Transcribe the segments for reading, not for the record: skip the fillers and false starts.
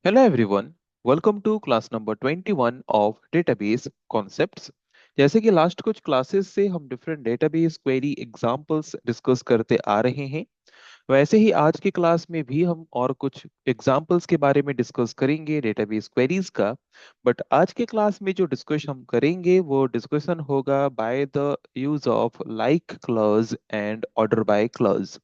Hello everyone, welcome to class number 21 of database concepts। जैसे कि last कुछ classes से हम different database query examples discuss करते आ रहे हैं, वैसे ही आज की क्लास में भी हम और कुछ एग्जांपल्स के बारे में डिस्कस करेंगे डेटाबेस क्वेरीज का। बट आज के क्लास में जो डिस्कशन हम करेंगे वो डिस्कशन होगा by the use of like clause and order by clause.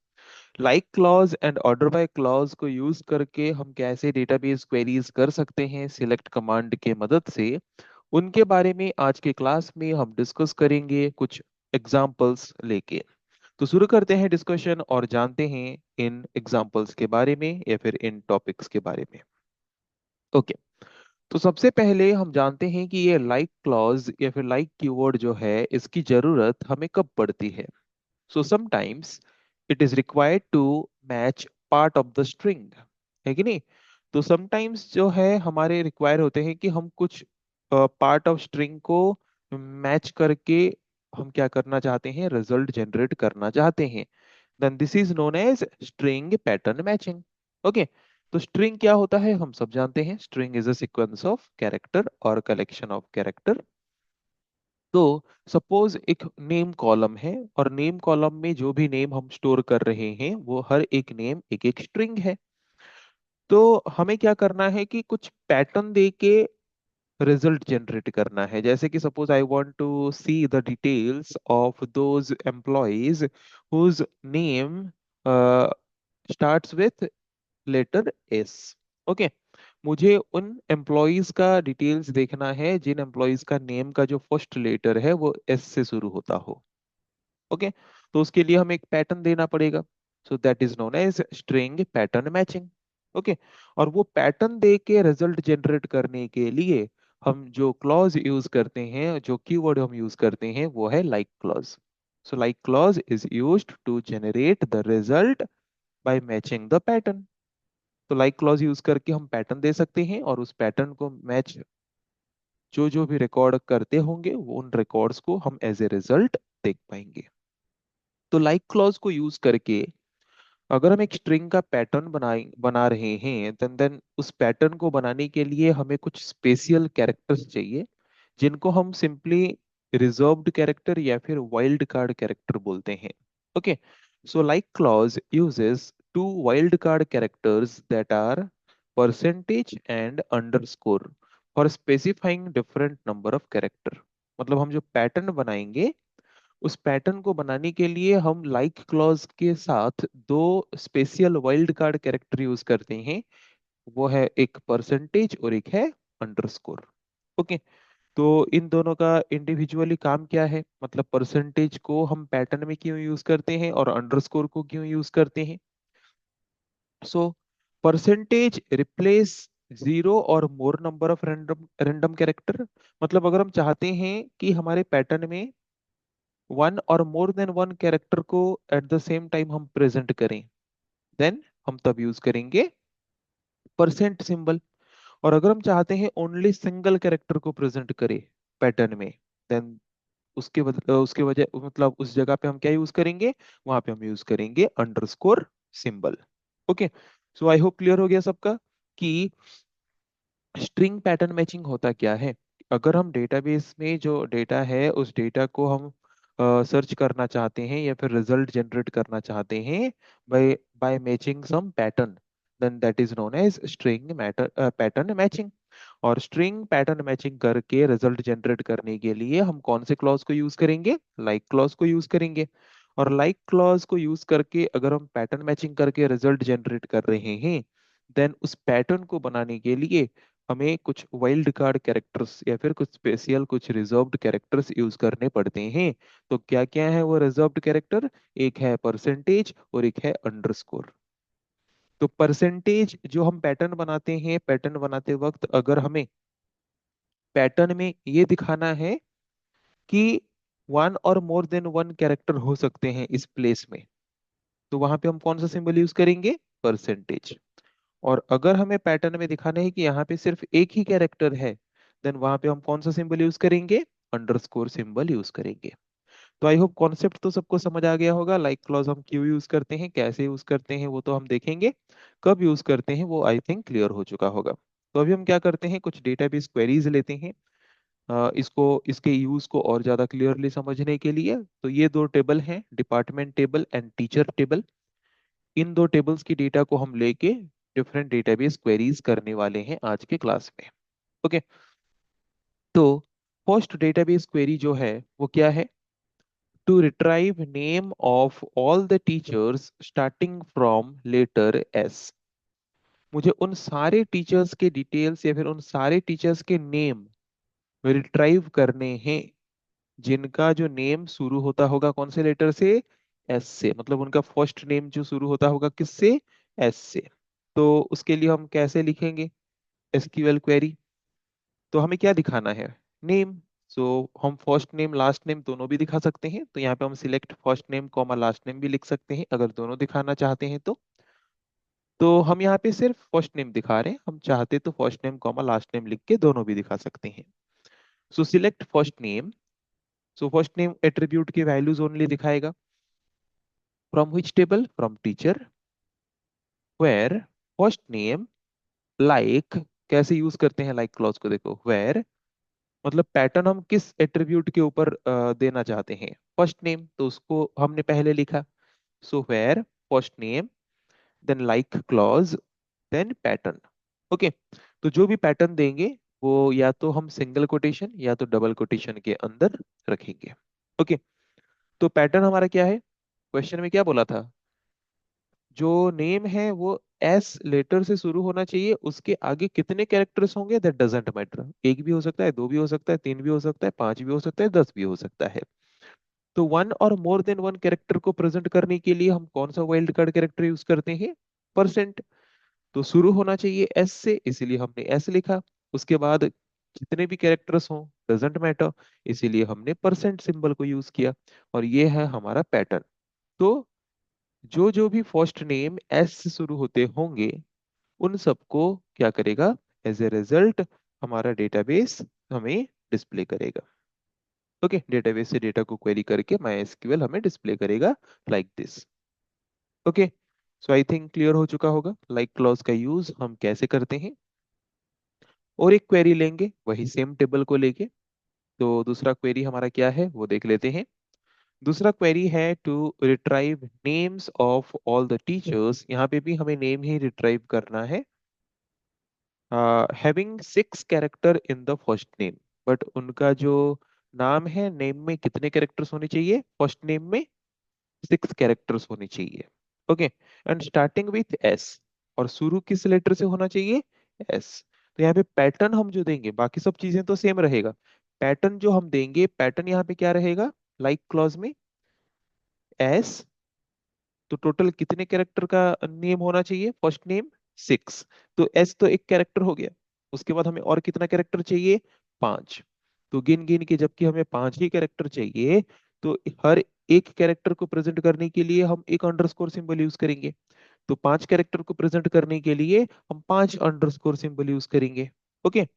Like clause and order by clause को यूज करके हम कैसे डेटाबेस क्वेरीज कर सकते हैं सिलेक्ट कमांड के मदद से, उनके बारे में आज के क्लास में हम डिस्कस करेंगे कुछ एग्जांपल्स लेके। तो शुरू करते हैं डिस्कशन और जानते हैं इन एग्जांपल्स के बारे में या फिर इन टॉपिक्स के बारे में। ओके, तो सबसे पहले हम जानते हैं कि ये लाइक क्लॉज या फिर लाइक कीवर्ड जो है इसकी जरूरत हमें कब पड़ती है। So sometimes it is required to match part of the string, है कि नहीं। तो sometimes जो है हमारे रिक्वायर होते हैं कि हम कुछ पार्ट ऑफ स्ट्रिंग को मैच करके हम क्या करना चाहते हैं, रिजल्ट जनरेट करना चाहते हैं। Then this is known as string pattern matching. Okay, तो स्ट्रिंग क्या होता है हम सब जानते हैं, string is a sequence of character और कलेक्शन ऑफ कैरेक्टर। तो सपोज एक नेम कॉलम है और नेम कॉलम में जो भी नेम हम स्टोर कर रहे हैं वो हर एक नेम एक एक स्ट्रिंग है। तो हमें क्या करना है कि कुछ पैटर्न दे के रिजल्ट जनरेट करना है। जैसे कि suppose I want to see the details of those employees whose name starts with letter S. Okay, मुझे उन एम्प्लॉयज का डिटेल्स देखना है जिन एम्प्लॉयज का नेम का जो फर्स्ट लेटर है वो एस से शुरू होता हो। ओके, तो उसके लिए हमें एक पैटर्न देना पड़ेगा। So that is known as string pattern matching. Okay, और वो पैटर्न दे के रिजल्ट जनरेट करने के लिए हम जो क्लॉज यूज करते हैं, जो कीवर्ड हम यूज करते हैं वो है like clause. So like clause is used to generate the result by matching the pattern. तो लाइक क्लॉज यूज करके हम पैटर्न दे सकते हैं और उस पैटर्न को मैच जो जो भी रिकॉर्ड करते होंगे वो उन रिकॉर्ड्स को हम एज ए रिजल्ट देख पाएंगे। तो लाइक क्लॉज को यूज करके अगर हम एक स्ट्रिंग का पैटर्न बना रहे हैं देन उस पैटर्न को बनाने के लिए हमें कुछ स्पेशल कैरेक्टर्स चाहिए जिनको हम सिंपली रिजर्व्ड कैरेक्टर या फिर वाइल्ड कार्ड कैरेक्टर बोलते हैं। Okay, so like clause uses two wild card characters that are percentage and underscore for specifying different number of character. मतलब हम जो पैटर्न बनाएंगे उस पैटर्न को बनाने के लिए हम लाइक क्लॉज के साथ दो special wild card character use करते हैं। वो है एक परसेंटेज और एक है अंडरस्कोर। ओके, तो इन दोनों का इंडिविजुअली काम क्या है, मतलब परसेंटेज को हम पैटर्न में क्यों यूज करते हैं और अंडरस्कोर को क्यों यूज करते हैं। सो परसेंटेज रिप्लेस जीरो और मोर number of random random character. मतलब अगर हम चाहते हैं कि हमारे पैटर्न में वन और मोर देन वन कैरेक्टर को एट द सेम टाइम हम प्रेजेंट करें, देन हम तब यूज करेंगे परसेंट सिंबल। और अगर हम चाहते हैं ओनली सिंगल कैरेक्टर को प्रेजेंट करें पैटर्न में, देन उसके वजह मतलब उस जगह पे हम क्या यूज करेंगे, वहां पे हम यूज करेंगे underscore symbol. Okay, so I hope clear हो गया सबका कि स्ट्रिंग पैटर्न मैचिंग होता क्या है। अगर हम डेटाबेस में जो डेटा है उस डेटा को हम सर्च करना चाहते हैं या फिर रिजल्ट जनरेट करना चाहते हैं by by matching some pattern, then that is known as string matter pattern matching. और स्ट्रिंग पैटर्न मैचिंग करके रिजल्ट जनरेट करने के लिए हम कौन से क्लॉज को यूज करेंगे, लाइक क्लॉज को यूज करेंगे। और लाइक क्लॉज को यूज करके अगर हम पैटर्न मैचिंग करके रिजल्ट जनरेट कर रहे हैं, देन उस पैटर्न को बनाने के लिए हमें कुछ वाइल्ड कार्ड कैरेक्टर्स या फिर कुछ स्पेशल कुछ रिजर्व्ड कैरेक्टर्स यूज करने पड़ते हैं। तो क्या क्या है वो रिजर्व्ड कैरेक्टर, एक है परसेंटेज और एक है अंडरस्कोर। तो परसेंटेज जो हम पैटर्न बनाते हैं, पैटर्न बनाते वक्त अगर हमें पैटर्न में ये दिखाना है कि वन और मोर देन वन कैरेक्टर हो सकते हैं इस प्लेस में, तो वहां पे हम कौन सा सिंबल यूज करेंगे, परसेंटेज। और अगर हमें पैटर्न में दिखाना है कि यहाँ पे सिर्फ एक ही कैरेक्टर है, देन वहां पे हम कौन सा सिंबल यूज करेंगे, अंडरस्कोर सिंबल यूज करेंगे। तो आई होप कॉन्सेप्ट तो सबको समझ आ गया होगा। लाइक क्लॉज हम क्यों यूज करते हैं, कैसे यूज करते हैं वो तो हम देखेंगे, कब यूज करते हैं वो आई थिंक क्लियर हो चुका होगा। तो अभी हम क्या करते हैं, कुछ डेटाबेस क्वेरीज लेते हैं इसको इसके यूज को और ज्यादा क्लियरली समझने के लिए। तो ये दो टेबल हैं, department table and teacher table. इन दो टेबल्स की डेटा को हम लेके डिफरेंट डेटाबेस क्वेरीज करने वाले हैं आज के क्लास में। ओके, तो फर्स्ट डेटाबेस क्वेरी जो है वो क्या है? To retrieve name of all the teachers starting from letter S. मुझे उन सारे टीचर्स के डिटेल्स या फिर उन सारे टीचर्स के नेम रिट्राइव करने हैं जिनका जो नेम शुरू होता होगा कौन से लेटर से? एस से। मतलब उनका फर्स्ट नेम जो शुरू होता होगा किससे? एस से। तो उसके लिए हम कैसे लिखेंगे एसक्यूएल क्वेरी? तो हमें क्या दिखाना है? नेम। सो हम फर्स्ट नेम लास्ट नेम दोनों भी दिखा सकते हैं, तो यहाँ पे हम select first name comma last name भी लिख सकते हैं अगर दोनों दिखाना चाहते हैं तो हम यहाँ पे सिर्फ फर्स्ट नेम दिखा रहे हैं, हम चाहते तो first name comma last name लिख के दोनों भी दिखा सकते हैं। So select first name. So first name attribute की वैल्यूज ओनली दिखाएगा। From which table? From teacher. Where first name like. कैसे यूज करते हैं लाइक क्लॉज को? देखो, वेयर मतलब पैटर्न हम किस एट्रीब्यूट के ऊपर देना चाहते हैं? फर्स्ट नेम, तो उसको हमने पहले लिखा। So where first name then like clause then pattern. Okay, तो जो भी पैटर्न देंगे वो या तो हम सिंगल कोटेशन या तो डबल कोटेशन के अंदर रखेंगे। ओके, तो पैटर्न हमारा क्या है? क्वेश्चन में क्या बोला था? जो नेम है वो एस लेटर से शुरू होना चाहिए, उसके आगे कितने कैरेक्टर्स होंगे दैट डजंट मैटर। एक भी हो सकता है, दो भी हो सकता है, तीन भी हो सकता है, पांच भी हो सकता है, 10 भी हो सकता है। तो वन और मोर देन वन कैरेक्टर को प्रेजेंट करने के लिए हम कौन सा वाइल्ड कार्ड कैरेक्टर यूज करते हैं? परसेंट। तो शुरू होना चाहिए एस से, इसीलिए हमने एस लिखा। उसके बाद जितने भी कैरेक्टर्स हों डजंट मैटर, इसीलिए हमने परसेंट सिंबल को यूज किया। और ये है हमारा पैटर्न। तो जो जो भी फर्स्ट नेम एस से शुरू होते होंगे उन सबको क्या करेगा? एज ए रिजल्ट हमारा डेटाबेस हमें डिस्प्ले करेगा। ओके, डेटाबेस से डेटा को क्वेरी करके माई एसक्यूएल हमें डिस्प्ले करेगा like this. Okay, so I think clear हो चुका होगा लाइक क्लॉज का यूज हम कैसे करते हैं। और एक क्वेरी लेंगे वही सेम टेबल को लेके। तो दूसरा क्वेरी हमारा क्या है वो देख लेते हैं। दूसरा क्वेरी है to retrieve names of all the teachers. यहाँ पे भी हमें नेम ही रिट्राइव करना है। Having 6 character in the first name. But उनका जो नाम है नेम में कितने कैरेक्टर्स होने चाहिए? फर्स्ट नेम में 6 कैरेक्टर्स होने चाहिए। Okay, and starting with S. और शुरू किस लेटर से होना चाहिए? एस। तो यहाँ पे पैटर्न हम जो देंगे बाकी सब चीजें तो सेम रहेगा। पैटर्न जो हम देंगे, पैटर्न यहाँ पे क्या रहेगा लाइक क्लॉज में? एस। तो टोटल कितने कैरेक्टर का नेम होना चाहिए? First name 6। तो एस तो एक कैरेक्टर हो गया। उसके बाद हमें और कितना कैरेक्टर चाहिए? 5। तो गिन गिन के जबकि हमें 5 ही कैरेक्टर चाहिए, तो हर एक कैरेक्टर को प्रेजेंट करने के लिए हम एक अंडरस्कोर सिंबल यूज करेंगे। तो 5 कैरेक्टर को प्रेजेंट करने के लिए हम 5 अंडरस्कोर सिंबल यूज करेंगे। ओके,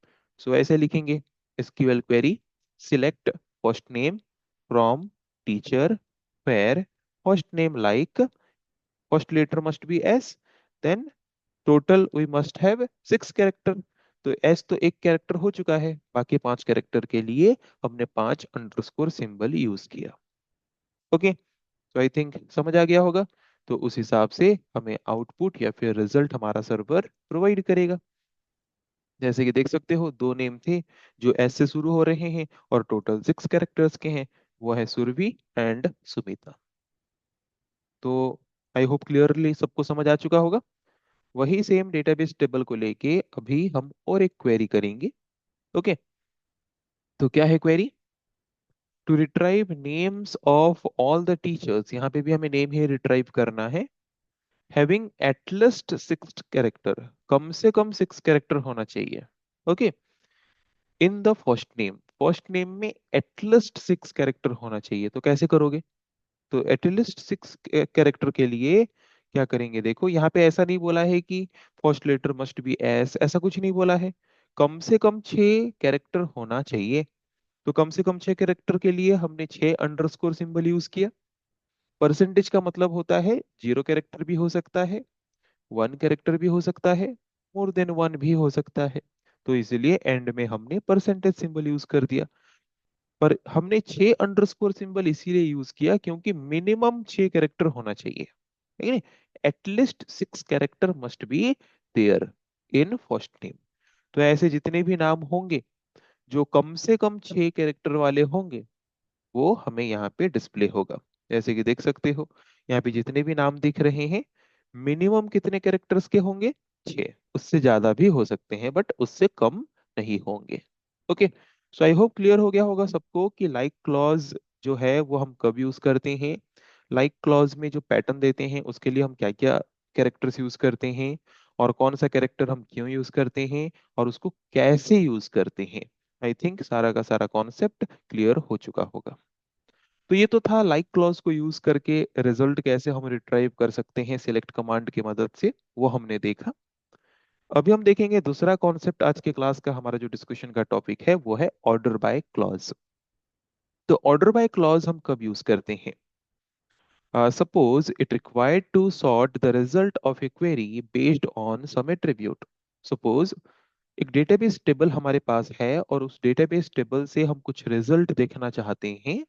सो ऐसे लिखेंगे SQL query. Select first name from teacher where first name like first letter must be S, then total we must have 6 character. तो S तो एक कैरेक्टर हो चुका है, बाकी 5 कैरेक्टर के लिए हमने 5 अंडरस्कोर सिंबल यूज किया। ओके, तो आई थिंक समझ आ गया होगा। तो उस हिसाब से हमें आउटपुट या फिर रिजल्ट हमारा सर्वर प्रोवाइड करेगा। जैसे कि देख सकते हो दो नेम थे जो एस से शुरू हो रहे हैं और टोटल 6 कैरेक्टर्स के हैं, वो है सुरभि एंड सुमिता। तो आई होप क्लियरली सबको समझ आ चुका होगा। वही सेम डेटाबेस टेबल को लेके अभी हम और एक क्वेरी करेंगे। ओके, तो क्या है query? To retrieve names of all the teachers. यहाँ पे भी हमें नेम ही रिट्राइव करना है। हैविंग एटलीस्ट 6 कैरेक्टर, कम से कम 6 कैरेक्टर होना चाहिए। Okay, in the first name में एटलीस्ट 6 कैरेक्टर होना चाहिए। तो कैसे करोगे? तो एटलीस्ट 6 कैरेक्टर के लिए क्या करेंगे? देखो यहाँ पे ऐसा नहीं बोला है कि first letter must be S, ऐसा कुछ नहीं बोला है। कम से कम 6 कैरेक्टर होना चाहिए। तो कम से कम 6 कैरेक्टर के लिए हमने 6 अंडरस्कोर सिंबल यूज किया। परसेंटेज का मतलब होता है 0 कैरेक्टर भी हो सकता है, 1 कैरेक्टर भी हो सकता है, मोर देन 1 भी हो सकता है। तो इसलिए एंड में हमने परसेंटेज सिंबल यूज कर दिया। पर हमने 6 अंडरस्कोर सिंबल इसीलिए यूज किया क्योंकि मिनिमम 6 कैरेक्टर होना चाहिए, है नहीं? At least 6 character must be there in first name. तो ऐसे जितने भी नाम होंगे जो कम से कम 6 कैरेक्टर वाले होंगे वो हमें यहाँ पे डिस्प्ले होगा। जैसे कि देख सकते हो यहाँ पे जितने भी नाम दिख रहे हैं मिनिमम कितने कैरेक्टर्स के होंगे? 6। उससे ज्यादा भी हो सकते हैं बट उससे कम नहीं होंगे। Okay, so I hope clear हो गया होगा सबको कि लाइक क्लॉज जो है वो हम कब यूज करते हैं, लाइक क्लॉज में जो पैटर्न देते हैं उसके लिए हम क्या क्या कैरेक्टर्स यूज करते हैं, और कौन सा कैरेक्टर हम क्यों यूज करते हैं, और उसको कैसे यूज करते हैं। आई थिंक सारा का सारा कॉन्सेप्ट क्लियर हो चुका होगा। तो ये तो था लाइक क्लॉज को यूज करके रिजल्ट कैसे हम रिट्राइव कर सकते हैं सिलेक्ट कमांड की मदद से, वो हमने देखा। अभी हम देखेंगे दूसरा कॉन्सेप्ट। आज के क्लास का हमारा जो डिस्कशन का टॉपिक है वो है ऑर्डर बाय क्लॉज। तो ऑर्डर बाय क्लॉज हम कब यूज करते हैं? Suppose it required to sort the result of a query based on some attribute. Suppose एक डेटाबेस टेबल हमारे पास है और उस डेटाबेस टेबल से हम कुछ रिजल्ट देखना चाहते हैं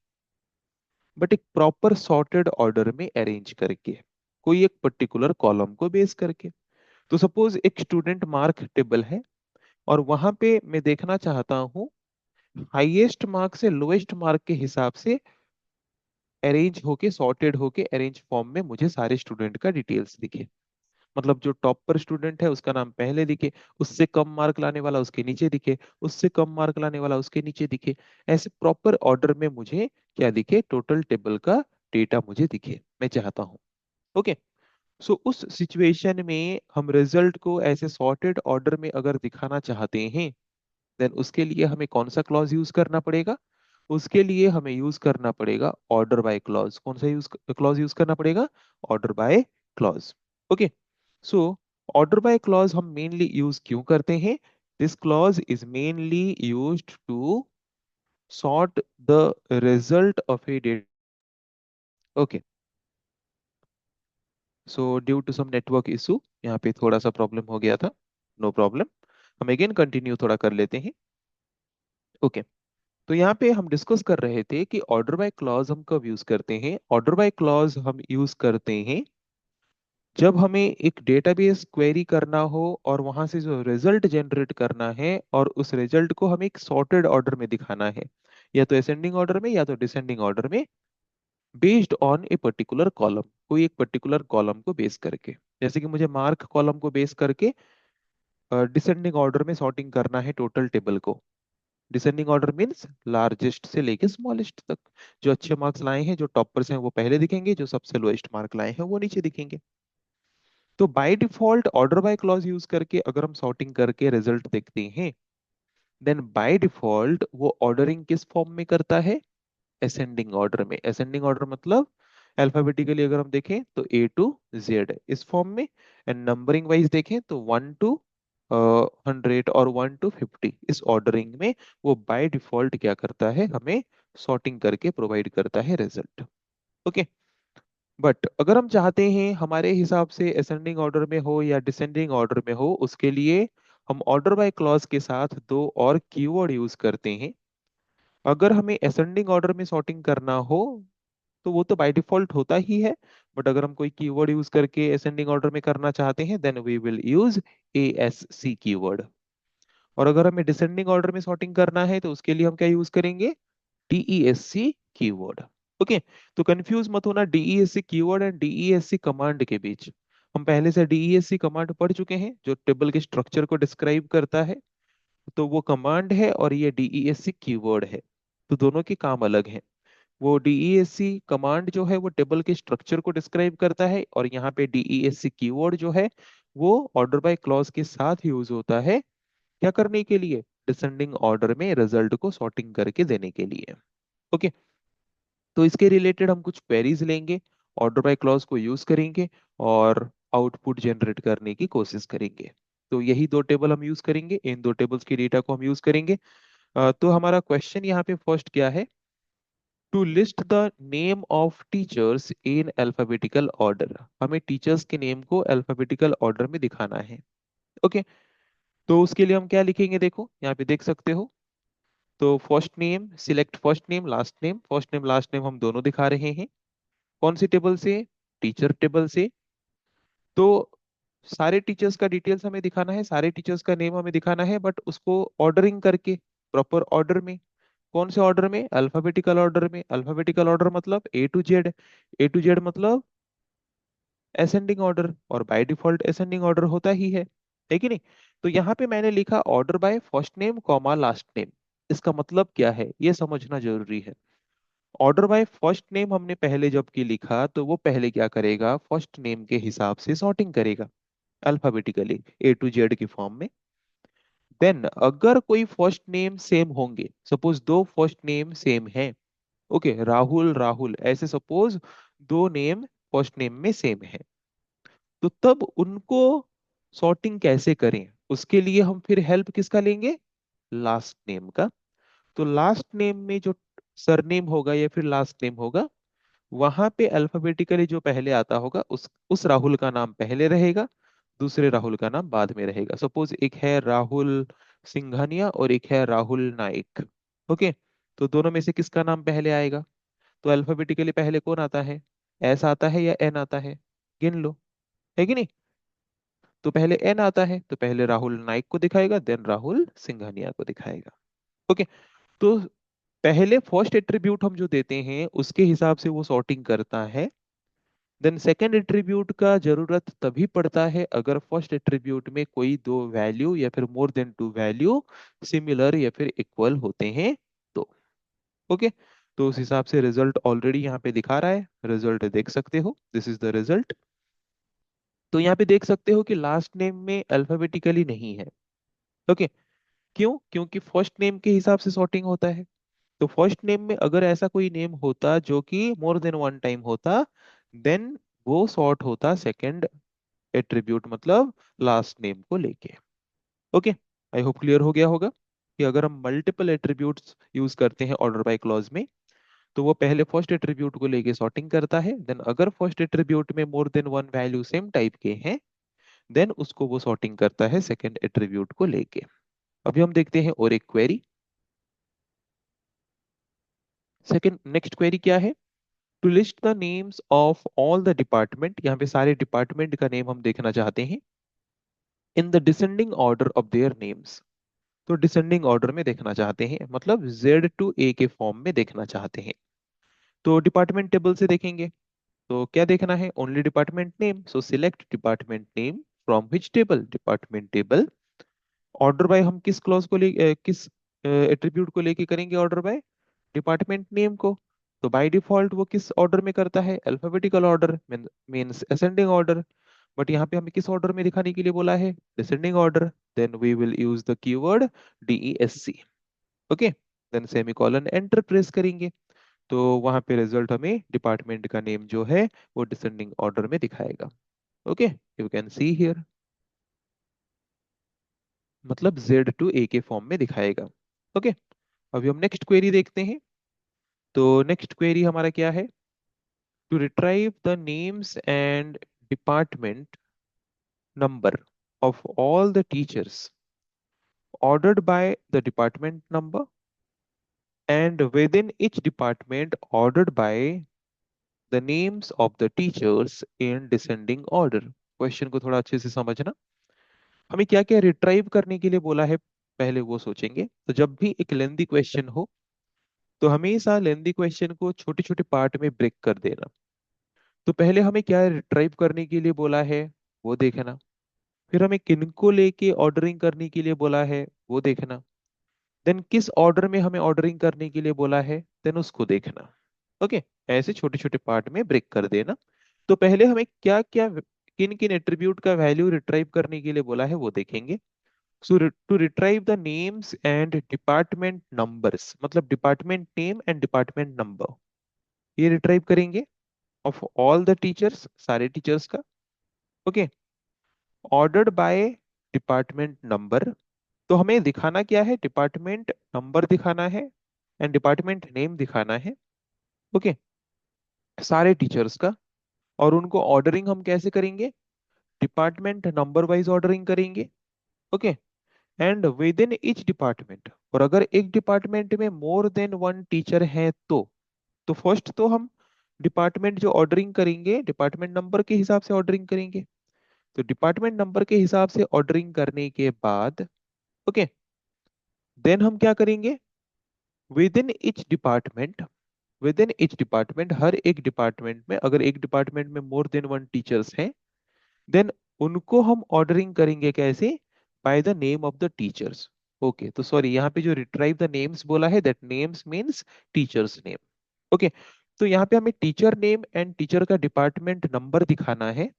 बट एक प्रॉपर सॉर्टेड ऑर्डर में अरेंज करके, कोई एक पर्टिकुलर कॉलम को बेस करके। तो सपोज एक स्टूडेंट मार्क टेबल है और वहां पे मैं देखना चाहता हूँ हाईएस्ट मार्क से लोएस्ट मार्क के हिसाब से अरेंज होके सॉर्टेड होके अरेंज फॉर्म में मुझे सारे स्टूडेंट का डिटेल्स दिखे। मतलब जो टॉप पर स्टूडेंट है उसका नाम पहले दिखे, उससे कम मार्क लाने वाला उसके नीचे दिखे, उससे कम मार्क लाने वाला उसके नीचे दिखे। ऐसे प्रॉपर ऑर्डर में मुझे क्या दिखे? टोटल टेबल का डेटा मुझे दिखे, मैं चाहता हूँ। ओके, सो उस सिचुएशन में हम रिजल्ट को ऐसे सॉर्टेड ऑर्डर में अगर दिखाना चाहते हैं देन उसके लिए हमें कौन सा क्लॉज यूज करना पड़ेगा? उसके लिए हमें यूज करना पड़ेगा ऑर्डर बाय क्लॉज। कौन सा यूज क्लॉज यूज करना पड़ेगा? Order by clause. Okay, so order by clause हम मेनली यूज क्यों करते हैं? This clause is mainly used to sort the result of a data. Okay, so due to some network issue यहाँ पे थोड़ा सा प्रॉब्लम हो गया था। नो प्रॉब्लम, हम अगेन कंटिन्यू थोड़ा कर लेते हैं। ओके, तो यहाँ पे हम डिस्कस कर रहे थे कि ऑर्डर बाय क्लॉज हम कब यूज करते हैं। ऑर्डर बाय क्लॉज हम यूज करते हैं जब हमें एक डेटाबेस क्वेरी करना हो और वहां से जो रिजल्ट जनरेट करना है और उस रिजल्ट को हमें एक सॉर्टेड ऑर्डर में दिखाना है, या तो असेंडिंग ऑर्डर में या तो डिसेंडिंग ऑर्डर में, based on a particular column, कोई एक पर्टिकुलर कॉलम को बेस करके। जैसे कि मुझे मार्क कॉलम को बेस करके डिसेंडिंग ऑर्डर में सॉर्टिंग करना है टोटल टेबल को। डिसेंडिंग ऑर्डर मीन्स लार्जेस्ट से लेके स्मॉलेस्ट तक। जो अच्छे मार्क्स लाए हैं, जो टॉपर्स हैं वो पहले दिखेंगे, जो सबसे लोएस्ट मार्क लाए हैं वो नीचे दिखेंगे। तो by default order by clause use करके अगर हम सॉर्टिंग करके रिजल्ट देखते हैं देन बाय डिफॉल्ट वो ऑर्डरिंग किस फॉर्म में करता है? असेंडिंग ऑर्डर में। असेंडिंग ऑर्डर मतलब अल्फाबेटिकली अगर हम देखें तो ए टू जेड इस फॉर्म में, एंड नंबरिंग वाइज देखें तो 1 to 100 और 1 to 50 इस ऑर्डरिंग में वो बाय डिफॉल्ट क्या करता है? हमें सॉर्टिंग करके प्रोवाइड करता है रिजल्ट। ओके, बट अगर हम चाहते हैं हमारे हिसाब से असेंडिंग ऑर्डर में हो या डिसेंडिंग ऑर्डर में हो, उसके लिए हम ऑर्डर बाय क्लॉज के साथ दो और कीवर्ड यूज करते हैं। अगर हमें असेंडिंग ऑर्डर में सॉर्टिंग करना हो तो वो तो बाय डिफॉल्ट होता ही है, बट अगर हम कोई कीवर्ड यूज करके असेंडिंग ऑर्डर में करना चाहते हैं then we will use ASC keyword. और अगर हमें डिसेंडिंग ऑर्डर में सॉर्टिंग करना है तो उसके लिए हम क्या यूज करेंगे? DESC keyword. ओके, तो कंफ्यूज मत होना DESC keyword and DESC command के बीच। हम पहले से DESC कमांड पढ़ चुके हैं जो टेबल के स्ट्रक्चर को डिस्क्राइब करता है, तो वो कमांड है और ये DESC कीवर्ड है। तो दोनों के काम अलग हैं। वो DESC कमांड जो है वो टेबल के स्ट्रक्चर को डिस्क्राइब करता है, और यहाँ पे DESC कीवर्ड जो है वो ऑर्डर बाय क्लॉज के साथ यूज होता है। क्या करने के लिए? डिसेंडिंग ऑर्डर में रिजल्ट को सॉर्टिंग करके देने के लिए। ओके, तो इसके रिलेटेड हम कुछ क्वेरीज लेंगे, ऑर्डर बाय क्लॉज को यूज करेंगे और आउटपुट जनरेट करने की कोशिश करेंगे। तो यही दो टेबल हम यूज करेंगे, इन दो टेबल्स के डेटा को हम यूज करेंगे। तो हमारा क्वेश्चन यहाँ पे फर्स्ट क्या है? To list the name of teachers in alphabetical order. हमें टीचर्स के नेम को अल्फाबेटिकल ऑर्डर में दिखाना है। ओके, तो उसके लिए हम क्या लिखेंगे, देखो यहाँ पे देख सकते हो। तो first name, select first name last name, first name last name हम दोनों दिखा रहे हैं। कौन सी टेबल से? टीचर टेबल से। तो सारे टीचर्स का डिटेल्स हमें दिखाना है, सारे टीचर्स का नेम हमें दिखाना है, बट उसको ऑर्डरिंग करके, प्रॉपर ऑर्डर में। कौन से ऑर्डर में? अल्फाबेटिकल ऑर्डर में। अल्फाबेटिकल ऑर्डर मतलब A to Z। A to Z मतलब असेंडिंग ऑर्डर, और बाय डिफॉल्ट असेंडिंग ऑर्डर होता ही है कि नहीं? तो यहाँ पे मैंने लिखा order by first name comma last name. इसका मतलब क्या है ये समझना जरूरी है। ऑर्डर बाय फर्स्ट नेम हमने पहले जबकि लिखा तो वो पहले क्या करेगा, फर्स्ट नेम के हिसाब से सॉर्टिंग करेगा अल्फाबेटिकली A to Z की फॉर्म में। देन अगर कोई फर्स्ट नेम सेम होंगे, सपोज दो फर्स्ट नेम सेम है, ओके, राहुल राहुल ऐसे सपोज दो नेम फर्स्ट नेम में सेम है, तो तब उनको सॉर्टिंग कैसे करें, उसके लिए हम फिर हेल्प किसका लेंगे? लास्ट नेम का। तो लास्ट नेम में जो सरनेम होगा या फिर लास्ट नेम होगा, वहां पे अल्फाबेटिकली जो पहले आता होगा उस राहुल का नाम पहले रहेगा, दूसरे राहुल का नाम बाद में रहेगा। सपोज एक है राहुल सिंघानिया और एक है राहुल नाइक, ओके। तो दोनों में से किसका नाम पहले आएगा? तो अल्फाबेटिकली पहले कौन आता है? एस आता है या एन आता है? गिन लो, है कि नहीं? तो पहले एन आता है तो पहले राहुल नाइक को दिखाएगा, देन राहुल सिंघानिया को दिखाएगा, ओके। तो पहले फर्स्ट एट्रीब्यूट हम जो देते हैं उसके हिसाब से वो सॉर्टिंग करता है। देन सेकंड एट्रीब्यूट का जरूरत तभी पड़ता है अगर फर्स्ट एट्रीब्यूट में कोई दो वैल्यू या फिर more than two value similar या फिर इक्वल होते हैं तो, ओके। तो उस हिसाब से रिजल्ट ऑलरेडी यहाँ पे दिखा रहा है, रिजल्ट देख सकते हो, दिस इज द रिजल्ट। तो यहाँ पे देख सकते हो कि लास्ट नेम में अल्फाबेटिकली नहीं है, ओके। क्यों? क्योंकि फर्स्ट नेम के हिसाब से सॉर्टिंग होता है। तो फर्स्ट नेम में अगर ऐसा कोई नेम होता जो कि मोर देन वन टाइम होता, देन वो सॉर्ट होता सेकंड एट्रीब्यूट मतलब लास्ट नेम को लेके, ओके। आई होप क्लियर हो गया होगा कि अगर हम मल्टीपल एट्रीब्यूट्स यूज करते हैं ऑर्डर बाय क्लॉज में, तो वो पहले फर्स्ट एट्रीब्यूट को लेके सॉर्टिंग करता है, देन अगर फर्स्ट एट्रीब्यूट में more than one value same type के हैं, देन उसको वो सॉर्टिंग करता है सेकंड एट्रीब्यूट को लेके। अभी हम देखते हैं और एक क्वेरी। सेकंड नेक्स्ट क्वेरी क्या है? To list the names of all the department, यहाँ पे सारे डिपार्टमेंट का नेम हम देखना चाहते हैं, in the descending order of their names. तो डिसेंडिंग ऑर्डर में देखना चाहते हैं मतलब Z to A के फॉर्म में देखना चाहते हैं। तो डिपार्टमेंट टेबल से देखेंगे। तो क्या देखना है? Only department name, so select department name from which table? Department table. Order by हम किस क्लॉज को किस एट्रीब्यूट को लेके करेंगे ऑर्डर बाय? डिपार्टमेंट नेम को। तो बाय डिफॉल्ट वो किस ऑर्डर में करता है? Alphabetical order, means ascending order. But यहाँ पे हमें किस ऑर्डर में दिखाने के लिए बोला है? Descending order. Then we will use the keyword DESC, okay. Then semicolon enter press करेंगे, तो वहां पे रिजल्ट हमें डिपार्टमेंट का नेम जो है वो डिसेंडिंग ऑर्डर में दिखाएगा, okay. You can see here, मतलब Z to A के फॉर्म में दिखाएगा, ओके। अभी हम नेक्स्ट क्वेरी देखते हैं। तो नेक्स्ट क्वेरी हमारा क्या है? To retrieve the names and department number of all the teachers ordered by the department number and within each department ordered by the names of the teachers in descending order। Question को थोड़ा अच्छे से समझना। हमें क्या क्या retrieve करने के लिए बोला है पहले वो सोचेंगे। तो जब भी एक लेंदी क्वेश्चन हो तो हमेशा लेंदी क्वेश्चन को छोटे छोटे पार्ट में ब्रेक कर देना। तो पहले हमें क्या रिट्राइव करने के लिए बोला है वो देखना, फिर हमें किनको लेके ऑर्डरिंग करने के लिए बोला है वो देखना, देन किस ऑर्डर में हमें ऑर्डरिंग करने के लिए बोला है देन उसको देखना, ओके। ऐसे छोटे छोटे पार्ट में ब्रेक कर देना। तो पहले हमें क्या क्या किन किन एट्रीब्यूट का वैल्यू रिट्राइव करने के लिए बोला है वो देखेंगे। So to retrieve the names and department numbers, मतलब department name and department number, ये रिट्राइव करेंगे ऑफ ऑल द टीचर्स, सारे टीचर्स का, okay. Ordered by department number, तो हमें दिखाना क्या है? डिपार्टमेंट नंबर दिखाना है एंड डिपार्टमेंट नेम दिखाना है, ओके, सारे टीचर्स का। और उनको ऑर्डरिंग हम कैसे करेंगे? डिपार्टमेंट नंबर वाइज ऑर्डरिंग करेंगे, okay. And with in each department, और अगर एक डिपार्टमेंट में मोर देन वन टीचर है तो फर्स्ट तो हम डिपार्टमेंट जो ऑर्डरिंग करेंगे डिपार्टमेंट नंबर के हिसाब से ऑर्डरिंग करेंगे। तो डिपार्टमेंट नंबर के हिसाब से ऑर्डरिंग करने के बाद ओके, देन हम क्या करेंगे, within each department, within each department हर एक डिपार्टमेंट में अगर एक डिपार्टमेंट में मोर देन वन टीचर्स हैं, देन उनको हम ऑर्डरिंग करेंगे कैसे, by the name of the teachers. Okay, तो सॉरी यहाँ पे जो रिट्राइव द नेम्स बोला है, that names means teachers name. Okay, तो यहाँ पे हमें टीचर नेम एंड टीचर का डिपार्टमेंट नंबर दिखाना है,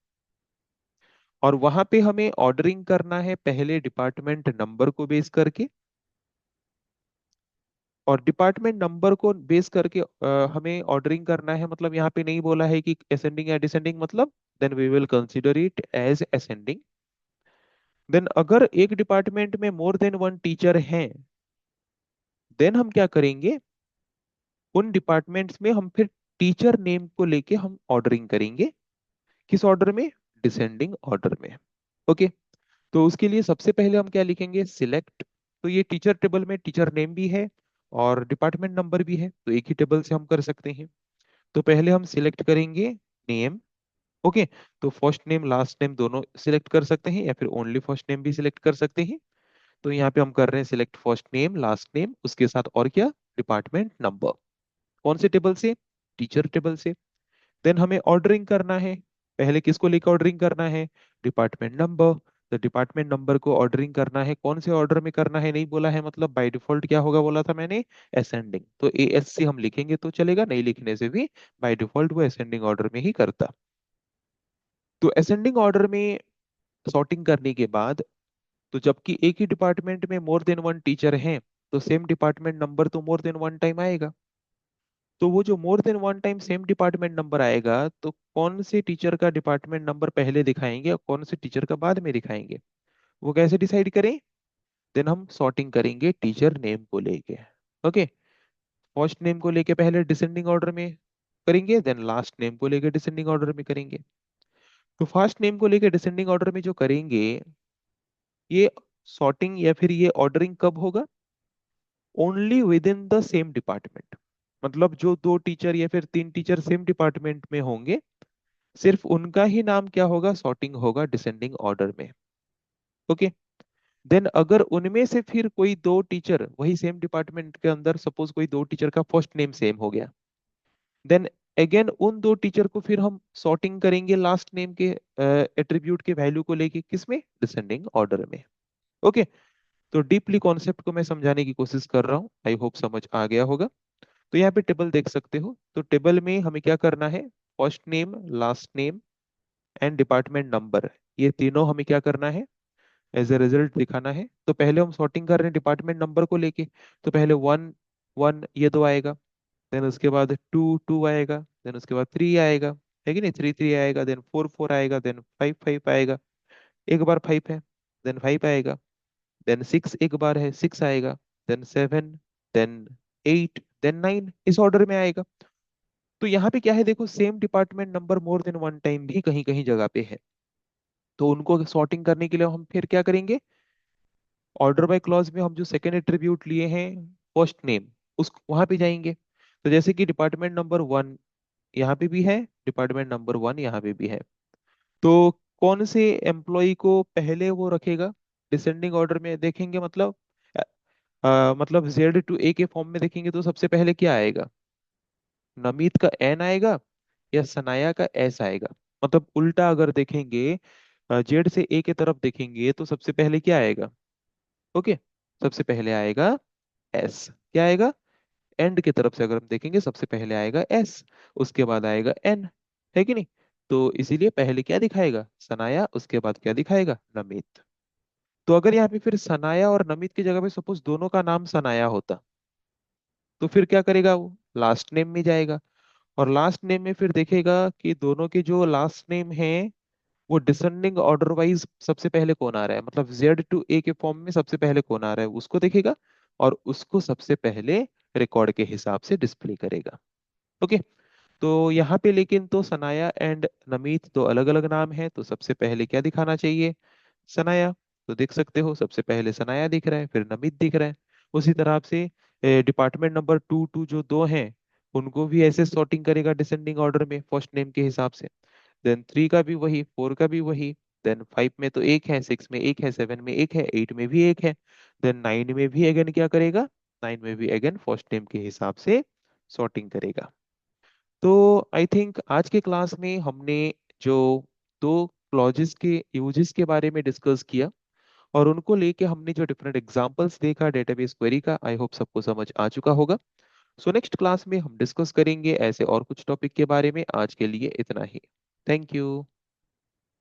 और वहां पे हमें ऑर्डरिंग करना है पहले डिपार्टमेंट नंबर को बेस करके, और डिपार्टमेंट नंबर को बेस करके हमें ऑर्डरिंग करना है, मतलब यहाँ पे नहीं बोला है कि असेंडिंग या डिसेंडिंग, मतलब then we will consider it as ascending. Then अगर एक डिपार्टमेंट में मोर देन वन टीचर हैं, देन हम क्या करेंगे, उन डिपार्टमेंट्स में हम फिर टीचर नेम को लेके हम ऑर्डरिंग करेंगे। किस ऑर्डर में, डिसेंडिंग ऑर्डर में। ओके, तो उसके लिए सबसे पहले हम क्या लिखेंगे, सिलेक्ट। तो ये टीचर टेबल में टीचर नेम भी है और डिपार्टमेंट नंबर भी है, तो एक ही टेबल से हम कर सकते हैं। तो पहले हम सिलेक्ट करेंगे नेम। ओके, तो फर्स्ट नेम लास्ट नेम दोनों सिलेक्ट कर सकते हैं या फिर ओनली फर्स्ट नेम भी सिलेक्ट कर सकते हैं। तो यहाँ पे हम कर रहे हैं select first name last name, उसके साथ और क्या, डिपार्टमेंट नंबर। कौन से टेबल से, टीचर टेबल से। देन हमें ऑर्डरिंग करना है, पहले किसको लेकर ऑर्डरिंग करना है, डिपार्टमेंट नंबर। तो डिपार्टमेंट नंबर को ऑर्डरिंग करना है, कौन से ऑर्डर में करना है नहीं बोला है, मतलब बाय डिफॉल्ट क्या होगा बोला था मैंने, असेंडिंग। तो ASC हम लिखेंगे तो चलेगा, नहीं लिखने से भी बाय डिफॉल्ट वो असेंडिंग ऑर्डर में ही करता। तो असेंडिंग ऑर्डर में सॉर्टिंग करने के बाद, तो जबकि एक ही डिपार्टमेंट में मोर देन वन टीचर हैं, तो सेम डिपार्टमेंट नंबर तो मोर देन वन टाइम आएगा। तो वो जो मोर than one time same department number आएगा, तो कौन से टीचर का डिपार्टमेंट नंबर पहले दिखाएंगे और कौन से टीचर का बाद में दिखाएंगे, वो कैसे डिसाइड करें। देन हम सॉर्टिंग करेंगे टीचर नेम को लेके। ओके, फर्स्ट नेम को लेके पहले डिसेंडिंग ऑर्डर में करेंगे, देन लास्ट नेम को लेके डिसेंडिंग ऑर्डर में करेंगे। तो फर्स्ट नेम को लेके डिसेंडिंग ऑर्डर में जो करेंगे, ये सॉर्टिंग या फिर ये ऑर्डरिंग कब होगा, only with in the same department. मतलब जो दो टीचर या फिर तीन टीचर सेम डिपार्टमेंट में होंगे, सिर्फ उनका ही नाम क्या होगा, सॉर्टिंग होगा डिसेंडिंग ऑर्डर में। ओके, देन अगर उनमें से फिर कोई दो टीचर वही सेम डिपार्टमेंट के अंदर, सपोज कोई दो टीचर का फर्स्ट नेम सेम हो गया, देन अगेन उन दो टीचर को फिर हम सॉर्टिंग करेंगे लास्ट नेम के एट्रीब्यूट के वैल्यू को लेके, किसमें, डिसेंडिंग ऑर्डर में। ओके, तो डीपली कॉन्सेप्ट को मैं समझाने की कोशिश कर रहा हूँ, आई होप समझ आ गया होगा। तो यहाँ पे टेबल देख सकते हो, तो टेबल में हमें क्या करना है, first name last name and department number, ये तीनों हमें क्या करना है, एज ए रिजल्ट दिखाना है। तो पहले हम सॉर्टिंग कर रहे हैं डिपार्टमेंट नंबर को लेके, तो पहले वन वन ये दो आएगा, देन उसके बाद टू टू आएगा, देन उसके बाद थ्री आएगा, है कि नहीं, थ्री थ्री आएगा, देन फोर फोर आएगा, देन फाइव फाइव आएगा, एक बार फाइव है, देन फाइव आएगा, देन सिक्स एक बार है, सिक्स आएगा, then seven, then eight, then nine, इस ऑर्डर में आएगा। तो यहाँ पे क्या है, देखो same department number more than one time भी कहीं कहीं जगह पे है, तो उनको सॉर्टिंग करने के लिए हम फिर क्या करेंगे, ऑर्डर बाय क्लॉज में हम जो सेकेंड एट्रीब्यूट लिए हैं, फर्स्ट नेम, उस वहां पे जाएंगे। तो जैसे कि डिपार्टमेंट नंबर वन यहाँ पे भी है, डिपार्टमेंट नंबर वन यहाँ पे भी है, तो कौन से एम्प्लॉय को पहले वो रखेगा, डिसेंडिंग ऑर्डर में देखेंगे, मतलब मतलब Z to A के फॉर्म में देखेंगे तो सबसे पहले क्या आएगा, नमीत का N आएगा या सनाया का S आएगा। मतलब उल्टा अगर देखेंगे, जेड से ए के तरफ देखेंगे तो सबसे पहले क्या आएगा, ओके, सबसे पहले आएगा एस, क्या आएगा, एंड की तरफ से अगर हम देखेंगे सबसे पहले आएगा एस, उसके बाद आएगा एन, है कि नहीं। तो इसीलिए पहले क्या दिखाएगा, सनाया, उसके बाद क्या दिखाएगा, नमित। तो अगर यहाँ पे फिर सनाया और नमित की जगह पे सपोज दोनों का नाम सनाया होता, तो फिर क्या करेगा, वो लास्ट नेम में जाएगा, और लास्ट नेम में फिर देखेगा कि दोनों के जो लास्ट नेम है वो डिसेंडिंग ऑर्डर वाइज सबसे पहले कौन आ रहा है, मतलब Z to A के फॉर्म में सबसे पहले कौन आ रहा है उसको देखेगा, और उसको सबसे पहले रिकॉर्ड के हिसाब से डिस्प्ले करेगा। ओके, तो यहाँ पे लेकिन तो सनाया एंड नमीत दो अलग अलग नाम है, तो सबसे पहले क्या दिखाना चाहिए, सनाया। तो देख सकते हो सबसे पहले सनाया दिख रहा है, फिर नमित दिख रहा है। उसी तरह से डिपार्टमेंट नंबर 2 जो दो हैं उनको भी ऐसे सॉर्टिंग करेगा डिसेंडिंग ऑर्डर में फर्स्ट नेम के हिसाब से। देन 3 का भी वही, 4 का भी वही। देन 5 में तो एक है, 6 में एक है, 7 में एक है, 8 में भी एक है। देन 9 में भी अगेन क्या करेगा, 9 में भी अगेन फर्स्ट नेम के हिसाब से सॉर्टिंग करेगा। तो आई थिंक आज के क्लास में हमने जो दो क्लॉजेस के यूजेस के बारे में डिस्कस किया और उनको लेके हमने जो डिफरेंट एग्जांपल्स देखा डेटाबेस क्वेरी का, आई होप सबको समझ आ चुका होगा। सो नेक्स्ट क्लास में हम डिस्कस करेंगे ऐसे और कुछ टॉपिक के बारे में। आज के लिए इतना ही। Thank you.